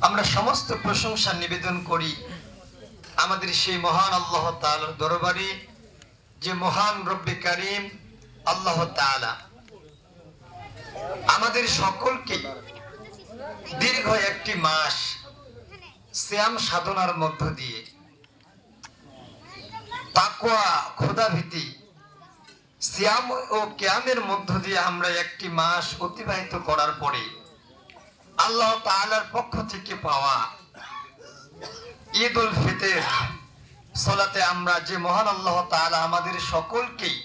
আমরা সমস্ত প্রশংসা নিবেদন করি আমাদের সেই মহান আল্লাহ তাআলার দরবারে, যে মহান রব্বে কারীম আল্লাহ তাআলা আমাদের সকলকে দীর্ঘ একটি মাস সিয়াম সাধনার মধ্য দিয়ে তাকওয়া, খোদাভীতি, সিয়াম ও কিয়ামের মধ্য দিয়ে আমরা একটি মাস অতিবাহিত করার পরে আল্লাহ তাআলার পক্ষ থেকে পাওয়া ঈদ উল ফিতর সালাতে আমরা যে মহান আল্লাহ তাআলা আমাদের সকলকেই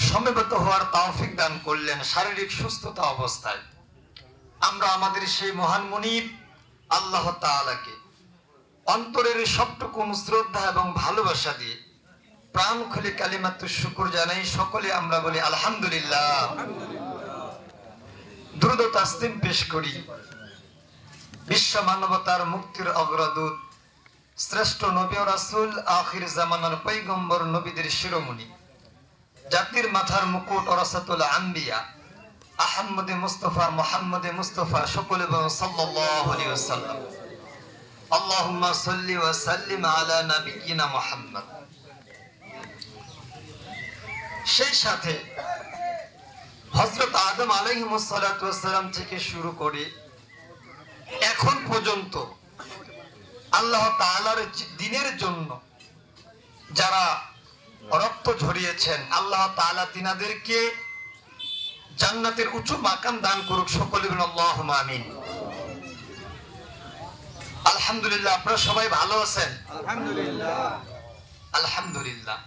সমবেত হওয়ার তৌফিক দান করলেন শারীরিক সুস্থতা অবস্থায়, আমরা আমাদের সেই মহান মুনিব আল্লাহ তাআলাকে অন্তরের সবটুকু শ্রদ্ধা এবং ভালোবাসা দিয়ে প্রাণ খুলে কালিমাতুশ শুকর জানাই। সকলে আমরা বলি আলহামদুলিল্লাহ। দ্রুত তাসলিম পেশ করি বিশ্ব মানবতার মুক্তির অগ্রদূত, শ্রেষ্ঠ নবী ও রাসূল, আখির জামানার পয়গম্বর, নবীদের শিরোমণি, জাতির মাথার মুকুট, ওরাসাতুল আম্বিয়া, আহমদে মুস্তাফা, মুহাম্মদে মুস্তাফা, সকলে বলেন সাল্লাল্লাহু আলাইহি ওয়াসাল্লাম। আল্লাহুম্মা সাল্লি ওয়া সাল্লিম আলা নাবিয়িনা মুহাম্মদ। সেই সাথে হযরত আদম আলাইহিস সালাতু ওয়াস সালাম থেকে শুরু করে এখন পর্যন্ত আল্লাহ তাআলার দ্বীনের জন্য যারা রক্ত ঝরিয়েছেন, আল্লাহ তাআলা তিনাদেরকে জান্নাতের উঁচু মাকাম দান করুক। সকলে বলেন আল্লাহুম্মা আমিন। আলহামদুলিল্লাহ। আপনারা সবাই ভালো আছেন? আলহামদুলিল্লাহ। আলহামদুলিল্লাহ।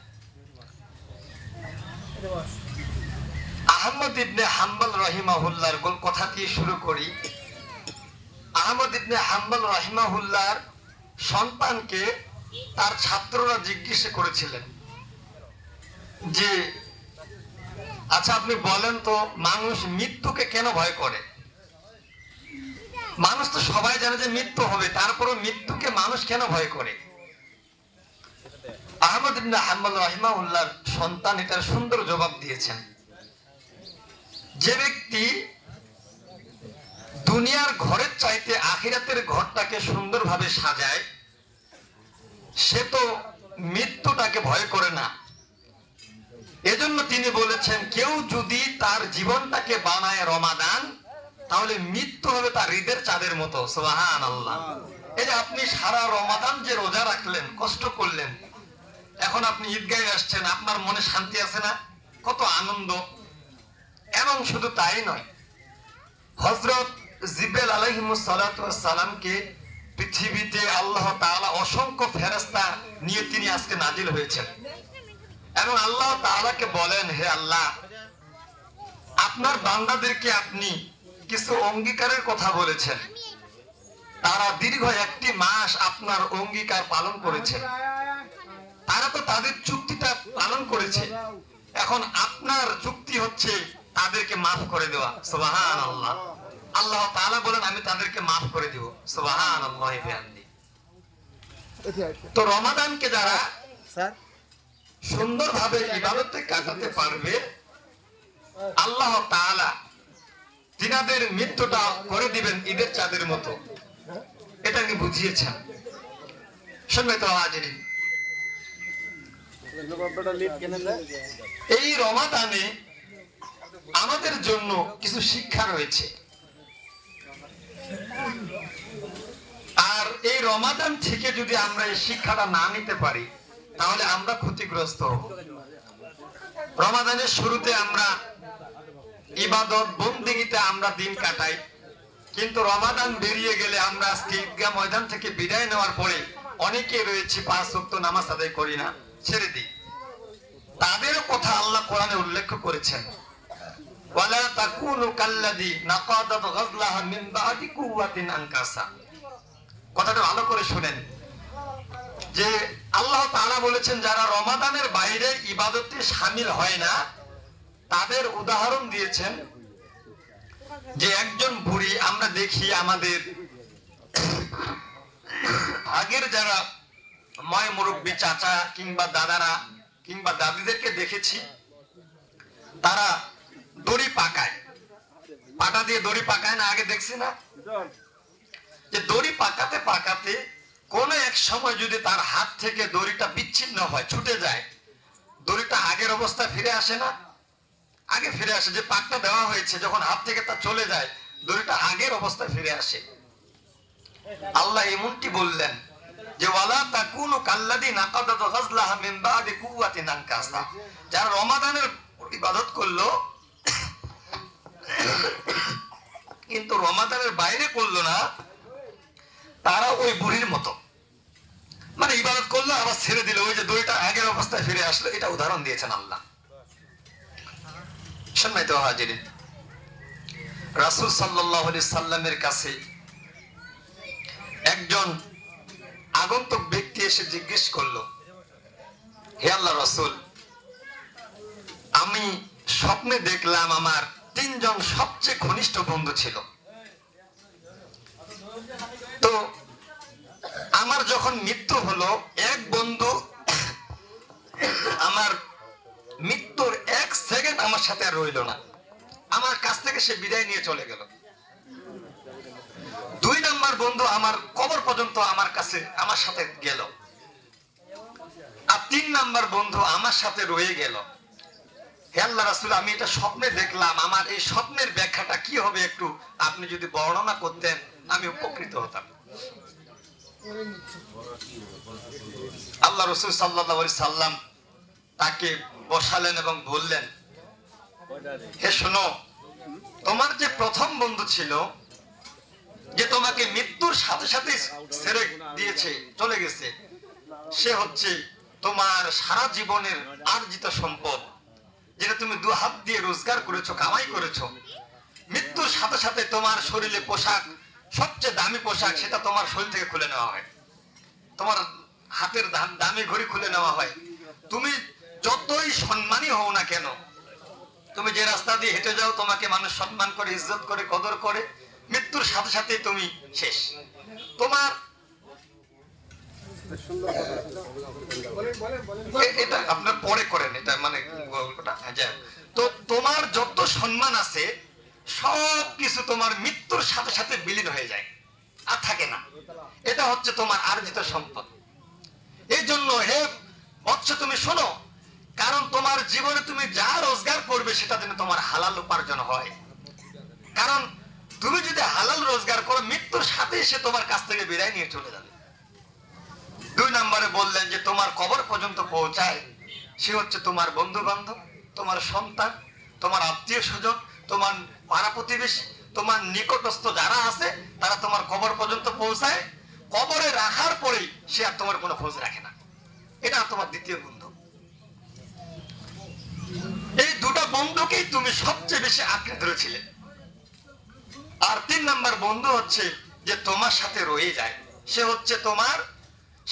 আহমদ ইবনে হাম্বল রাহিমাহুল্লাহর কথা দিয়ে শুরু করি। আহমদ ইবনে হাম্বল রাহিমাহুল্লাহর সন্তানকে তার ছাত্ররা জিজ্ঞাসা করেছিলেন যে আচ্ছা আপনি বলেন তো মানুষ মৃত্যুকে কেন ভয় করে? মানুষ তো সবাই জানে যে মৃত্যু হবে, তারপরও মৃত্যুকে মানুষ কেন ভয় করে? আহমদ ইবনে হাম্বল রাহিমাহুল্লাহর সন্তান এটার সুন্দর জবাব দিয়েছেন। যে ব্যক্তি দুনিয়ার ঘরের চাইতে আখিরাতের ঘরটাকে সুন্দরভাবে সাজায় সে তো মৃত্যুটাকে ভয় করে না। এজন্য তিনি বলেছেন কেউ যদি তার জীবনটাকে বানায় রমাদান, তাহলে মৃত্যু হবে তার ঈদের চাঁদের মতো। সুবহানাল্লাহ। এই যে আপনি সারা রমাদান যে রোজা রাখলেন, কষ্ট করলেন, এখন আপনি ঈদগাহে আসছেন, আপনার মনে শান্তি আছে না? কত আনন্দ। এবং শুধু তাই নয়, হযরত জিবরাইল আলাইহিস সালাতু ওয়াস সালামকে পৃথিবীতে আল্লাহ তাআলা অসংখ্য ফেরেশতা নিয়ে তিনি আজকে নাজিল হয়েছেন এবং আল্লাহ তাআলাকে বলেন, হে আল্লাহ, আপনার বান্দাদেরকে আপনি কিছু অঙ্গীকারের কথা বলেছেন, তারা দীর্ঘ একটি মাস আপনার অঙ্গীকার পালন করেছে, তারা তো তাদের চুক্তিটা পালন করেছে, এখন আপনার চুক্তি হচ্ছে তাদেরকে মাফ করে দেওয়া। সুবহানাল্লাহ। আল্লাহ তাআলা বলেন আমি তাদেরকে মাফ করে দেব। সুবহানাল্লাহ। তো রমাদানকে যারা সুন্দরভাবে ইবাদতে কাটাতে পারবে, আল্লাহ তাআলা তিনাদের মৃত্যুটা করে দিবেন ঈদের চাঁদের মতো, এটা তিনি বুঝিয়েছেন। সম্মানিত হাজিরিন, এই রমাদানে আমাদের জন্য কিছু শিক্ষা রয়েছে, আর এই রমাদান থেকে যদি আমরা এই শিক্ষাটা না নিতে পারি তাহলে আমরা ক্ষতিগ্রস্ত হব। রমাদানের শুরুতে আমরা ইবাদত বন্দেগীতে আমরা দিন কাটাই, কিন্তু রমাদান বেরিয়ে গেলে আমরা আজকে ঈদগাহ ময়দান থেকে বিদায় নেওয়ার পরে অনেকে রয়েছে 5 ওয়াক্ত নামাজ আদায় করি না, ছেড়ে দিই। তাদের কথা আল্লাহ কোরআনে উল্লেখ করেছেন, ওয়ালা তাকুনু কাল্লাযী নাকাদাত গাজলাহা মিন বাদি কুওয়াতিন আনকাসা। কথাটা ভালো করে শুনেন, যে আল্লাহ তাআলা বলেছেন যারা রমাদানের বাইরে ইবাদতে শামিল হয় না তাদের উদাহরণ দিয়েছেন যে একজন বুড়ি, আমরা দেখি আমাদের আগের যারা ময় মুরব্বী চাচা কিংবা দাদারা কিংবা দাদিদেরকে দেখেছি, তারা দড়ি পাকায়, পাটা দিয়ে দড়ি পাকায় না, আগে দেখছি না? যে দড়ি পাকাতে পাকাতে কোন এক সময় যদি তার হাত থেকে দড়িটা বিচ্ছিন্ন হয়, ছুটে যায়, দড়িটা আগের অবস্থায় ফিরে আসে না? আগে ফিরে আসে, যে পাকটা দেওয়া হয়েছে যখন হাত থেকে তা চলে যায়, দড়িটা আগের অবস্থায় ফিরে আসে। আল্লাহ এমনটি বললেন যে ওয়ালা তাকুনু কাল্লাযিনা নাকাদাত গাজলাহা মিন বাদি কুওয়াতিন আনকাসা, যারা রমাদানের ইবাদত করলো কিন্তু রমাদানের বাইরে করলো না, তারা ওই বুড়ির মতো, মানে ইবাদত করলো আবার ছেড়ে দিল, ওই যে দড়িটা আগের অবস্থায় ফিরে আসলো। এটা উদাহরণ দিয়েছেন আল্লাহ। সম্মানিত হাজিরিন, রাসূল সাল্লাল্লাহু আলাইহি সাল্লামের কাছে একজন আগন্তুক ব্যক্তি এসে জিজ্ঞেস করলো, হে আল্লাহ রাসূল, আমি স্বপ্নে দেখলাম আমার তিনজন সবচেয়ে ঘনিষ্ঠ বন্ধু ছিল, তো আমার যখন মৃত্যু হলো, এক বন্ধু আমার মৃত্যুর 1 সেকেন্ড আমার সাথে আর রইল না, আমার কাছ থেকে সে বিদায় নিয়ে চলে গেল। 2 নাম্বার বন্ধু আমার কবর পর্যন্ত আমার কাছে আমার সাথে গেল, আর 3 নাম্বার বন্ধু আমার সাথে রয়ে গেল। হে আল্লাহ রাসূল, আমি এটা স্বপ্নে দেখলাম, আমার এই স্বপ্নের ব্যাখ্যাটা কি হবে একটু আপনি যদি বর্ণনা করতেন আমি উপকৃত হতাম। আল্লাহ রাসূল সাল্লাল্লাহু আলাইহি সাল্লাম তাকে বসালেন এবং বললেন, হে শোনো, তোমার যে প্রথম বন্ধু ছিল, যে তোমাকে মৃত্যুর সাথে সাথে ছেড়ে দিয়েছে, চলে গেছে, সে হচ্ছে তোমার সারা জীবনের অর্জিত সম্পদ, যেটা তুমি 2 হাত দিয়ে রোজগার করেছো, কামাই করেছো। মৃত্যুর সাথে সাথে তোমার শরীরে পোশাক, সবচেয়ে দামি পোশাক, সেটা তোমার শরীর থেকে খুলে নেওয়া হয়, তোমার হাতের দামি ঘড়ি খুলে নেওয়া হয়। তুমি যতই সম্মানী হও না কেন, তুমি যে রাস্তা দিয়ে হেঁটে যাও, তোমাকে মানুষ সম্মান করে, ইজ্জত করে, কদর করে, মৃত্যুর সাথে সাথে তুমি শেষ। তোমার এটা আপনার পরে করেন, এটা মানে তো তোমার যত সম্মান আছে সব কিছু তোমার মৃত্যুর সাথে সাথে বিলীন হয়ে যায়, আর থাকে না। এটা হচ্ছে তোমার অর্জিত সম্পদ। এই জন্য হে বৎস, তুমি শোনো, কারণ তোমার জীবনে তুমি যা রোজগার করবে সেটা যেন তোমার হালাল উপার্জন হয়, কারণ তুমি যদি হালাল রোজগার করো, মৃত্যুর সাথে সে তোমার কাছ থেকে বিদায় নিয়ে চলে যাবে। 2 নম্বরে বললেন যে তোমার কবর পর্যন্ত পৌঁছায়, সে হচ্ছে তোমার বন্ধু বান্ধব, তোমার সন্তান, তোমার আত্মীয় স্বজন, তোমার পাড়া প্রতিবেশী, তোমার নিকটস্থ যারা আছে, তারা তোমার কবর পর্যন্ত পৌঁছায়। কবরে রাখার পরেই সে আর তোমার কোনো খোঁজ রাখে না। এটা তোমার দ্বিতীয় বন্ধু। এই 2টা বন্ধুকেই তুমি সবচেয়ে বেশি আঁকড়ে ধরেছিলে। আর 3 নাম্বার বন্ধু হচ্ছে যে তোমার সাথে রয়ে যায়, সে হচ্ছে তোমার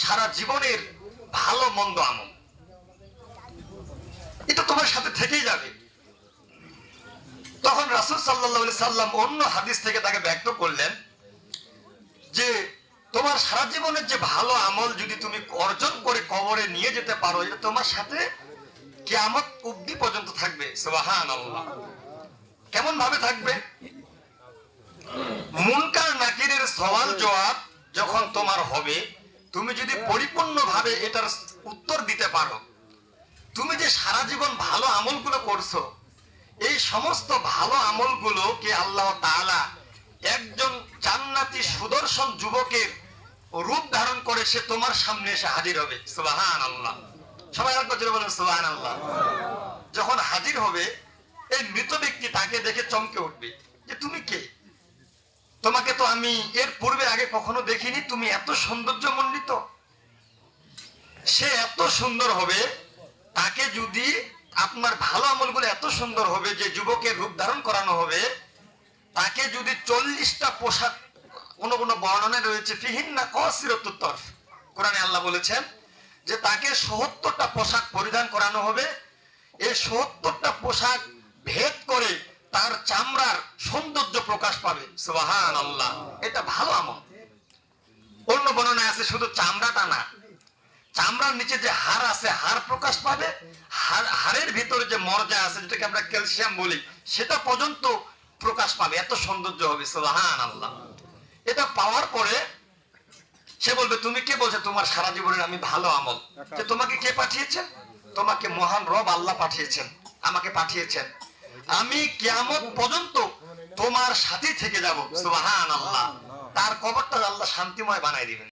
সারা জীবনের ভালো মন্দ আমল, এটা তোমার সাথে থেকেই যাবে। তখন রাসূল সাল্লাল্লাহু আলাইহি সাল্লাম অন্য হাদিস থেকে তাকে ব্যক্ত করলেন যে তোমার সারা জীবনের যে ভালো আমল যদি তুমি অর্জন করে কবরে নিয়ে যেতে পারো, এটা তোমার সাথে কিয়ামত অবধি পর্যন্ত থাকবে। সুবহানাল্লাহ। কেমন ভাবে থাকবে? মুনকার নাকিরের সওয়াল জবাব যখন তোমার হবে, তুমি যদি পরিপূর্ণভাবে এটার উত্তর দিতে পারো, তুমি যে সারা জীবন ভালো আমলগুলো করছো, এই সমস্ত ভালো আমলগুলোকে আল্লাহ তাআলা একজন জান্নাতি সুদর্শন যুবকের রূপ ধারণ করে সে তোমার সামনে এসে হাজির হবে। সুবহানাল্লাহ। সবাই একবার জোরে বলেন সুবহানাল্লাহ। যখন হাজির হবে, এই মৃত ব্যক্তি তাকে দেখে চমকে উঠবে যে তুমি কে? তোমাকে তো আমি এর পূর্বে আগে কখনো দেখিনি, তুমি এত সৌন্দর্যমণ্ডিত। সে এত সুন্দর হবে, তাকে যদি আপনার ভালো আমলগুলো এত সুন্দর হবে যে যুবকের রূপ ধারণ করানো হবে, তাকে যদি 40টা পোশাক, কোন কোন বর্ণনায় রয়েছে ফিহিন্না কাসিরাতুত তরফ, কোরআনে আল্লাহ বলেছেন যে তাকে 70টা পোশাক পরিধান করানো হবে। এই 70টা পোশাক ভেদ করে তার চামড়ার সৌন্দর্য প্রকাশ পাবে। সুবহানাল্লাহ। এটা ভালো আমল। অন্য বর্ণনায় আছে শুধু চামড়াটা না, চামড়ার নিচে যে হাড় আছে, হাড় প্রকাশ পাবে, হাড়ের ভিতরে যে মর্যা আছে, যেটাকে আমরা ক্যালসিয়াম বলি, সেটা পর্যন্ত প্রকাশ পাবে। এত সৌন্দর্য হবে। সুবহানাল্লাহ। এটা পাওয়ার পরে বলবে তুমি কে বলছো তোমার সারা জীবনের আমি ভালো আমল? যে তোমাকে কে পাঠিয়েছেন? তোমাকে মহান রব আল্লাহ পাঠিয়েছেন, আমাকে পাঠিয়েছেন। আমি কিয়ামত পর্যন্ত তোমার সাথে থেকে যাব। সুবহানাল্লাহ। তার কবরটা আল্লাহ শান্তিময় বানাই দিবেন।